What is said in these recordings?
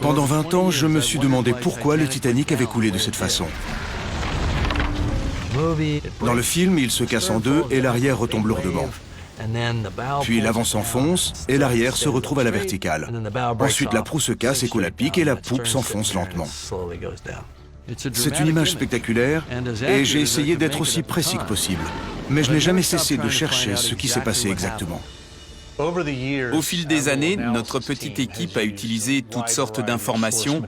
Pendant 20 ans, je me suis demandé pourquoi le Titanic avait coulé de cette façon. Dans le film, il se casse en deux et l'arrière retombe lourdement. Puis l'avant s'enfonce et l'arrière se retrouve à la verticale. Ensuite, la proue se casse et coule à pic et la poupe s'enfonce lentement. C'est une image spectaculaire et j'ai essayé d'être aussi précis que possible. Mais je n'ai jamais cessé de chercher ce qui s'est passé exactement. Au fil des années, notre petite équipe a utilisé toutes sortes d'informations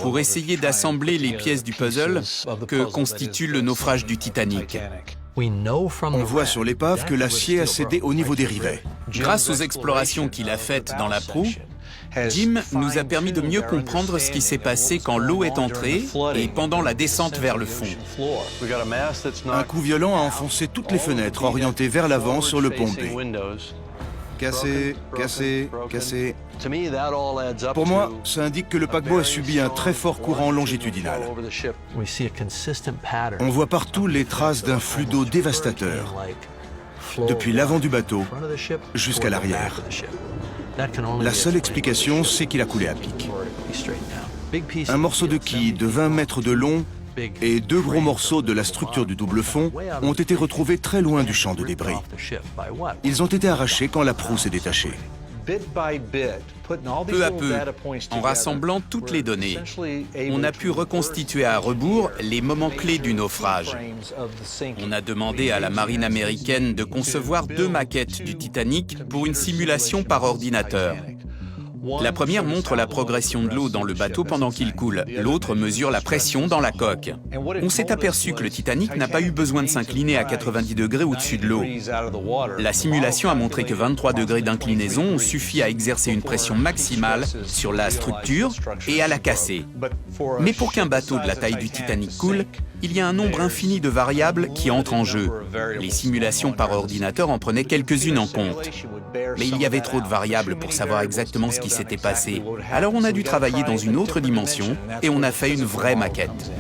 pour essayer d'assembler les pièces du puzzle que constitue le naufrage du Titanic. On voit sur l'épave que l'acier a cédé au niveau des rivets. Grâce aux explorations qu'il a faites dans la proue, Jim nous a permis de mieux comprendre ce qui s'est passé quand l'eau est entrée et pendant la descente vers le fond. Un coup violent a enfoncé toutes les fenêtres orientées vers l'avant sur le pont B. Cassé, cassé, cassé. Pour moi, ça indique que le paquebot a subi un très fort courant longitudinal. On voit partout les traces d'un flux d'eau dévastateur, depuis l'avant du bateau jusqu'à l'arrière. La seule explication, c'est qu'il a coulé à pic. Un morceau de quille de 20 mètres de long et 2 gros morceaux de la structure du double fond ont été retrouvés très loin du champ de débris. Ils ont été arrachés quand la proue s'est détachée. Peu à peu, en rassemblant toutes les données, on a pu reconstituer à rebours les moments clés du naufrage. On a demandé à la marine américaine de concevoir 2 maquettes du Titanic pour une simulation par ordinateur. La première montre la progression de l'eau dans le bateau pendant qu'il coule. L'autre mesure la pression dans la coque. On s'est aperçu que le Titanic n'a pas eu besoin de s'incliner à 90 degrés au-dessus de l'eau. La simulation a montré que 23 degrés d'inclinaison ont suffi à exercer une pression maximale sur la structure et à la casser. Mais pour qu'un bateau de la taille du Titanic coule, il y a un nombre infini de variables qui entrent en jeu. Les simulations par ordinateur en prenaient quelques-unes en compte. Mais il y avait trop de variables pour savoir exactement ce qui s'était passé. Alors on a dû travailler dans une autre dimension et on a fait une vraie maquette.